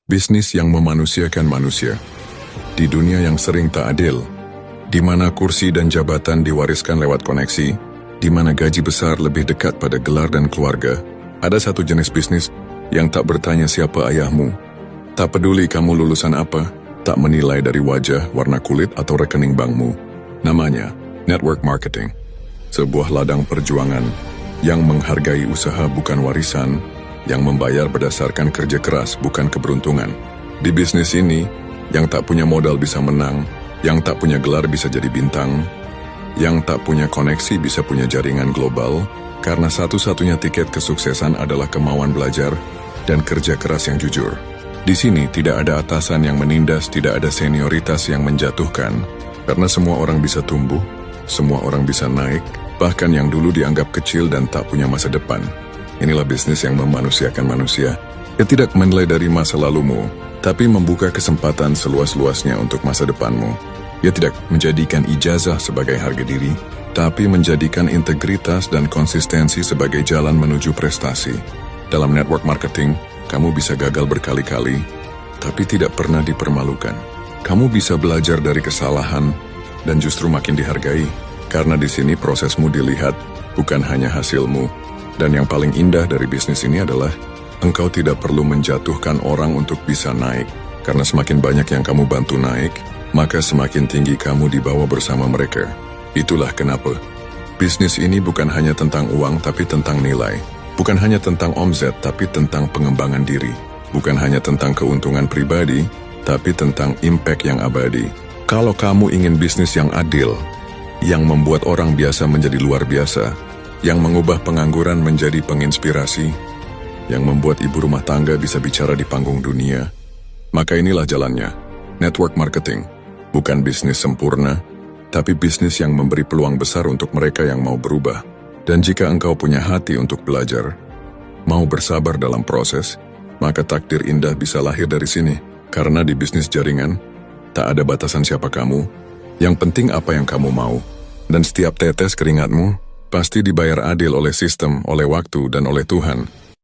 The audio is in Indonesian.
Bisnis yang memanusiakan manusia. Di dunia yang sering tak adil, di mana kursi dan jabatan diwariskan lewat koneksi, di mana gaji besar lebih dekat pada gelar dan keluarga, ada satu jenis bisnis yang tak bertanya siapa ayahmu, tak peduli kamu lulusan apa, tak menilai dari wajah, warna kulit, atau rekening bankmu. Namanya network marketing. Sebuah ladang perjuangan yang menghargai usaha bukan warisan, yang membayar berdasarkan kerja keras bukan keberuntungan. Di bisnis ini, yang tak punya modal bisa menang, yang tak punya gelar bisa jadi bintang, yang tak punya koneksi bisa punya jaringan global, karena satu-satunya tiket kesuksesan adalah kemauan belajar dan kerja keras yang jujur. Di sini tidak ada atasan yang menindas, tidak ada senioritas yang menjatuhkan, karena semua orang bisa tumbuh, semua orang bisa naik, bahkan yang dulu dianggap kecil dan tak punya masa depan. Inilah bisnis yang memanusiakan manusia. Ia tidak menilai dari masa lalumu, tapi membuka kesempatan seluas-luasnya untuk masa depanmu. Ia tidak menjadikan ijazah sebagai harga diri, tapi menjadikan integritas dan konsistensi sebagai jalan menuju prestasi. Dalam network marketing, kamu bisa gagal berkali-kali, tapi tidak pernah dipermalukan. Kamu bisa belajar dari kesalahan dan justru makin dihargai, karena di sini prosesmu dilihat, bukan hanya hasilmu. Dan yang paling indah dari bisnis ini adalah engkau tidak perlu menjatuhkan orang untuk bisa naik. Karena semakin banyak yang kamu bantu naik, maka semakin tinggi kamu dibawa bersama mereka. Itulah kenapa bisnis ini bukan hanya tentang uang tapi tentang nilai. Bukan hanya tentang omzet tapi tentang pengembangan diri. Bukan hanya tentang keuntungan pribadi, tapi tentang impact yang abadi. Kalau kamu ingin bisnis yang adil, yang membuat orang biasa menjadi luar biasa, yang mengubah pengangguran menjadi penginspirasi, yang membuat ibu rumah tangga bisa bicara di panggung dunia, maka inilah jalannya. Network marketing bukan bisnis sempurna, tapi bisnis yang memberi peluang besar untuk mereka yang mau berubah. Dan jika engkau punya hati untuk belajar, mau bersabar dalam proses, maka takdir indah bisa lahir dari sini. Karena di bisnis jaringan, tak ada batasan siapa kamu, yang penting apa yang kamu mau. Dan setiap tetes keringatmu pasti dibayar adil oleh sistem, oleh waktu, dan oleh Tuhan.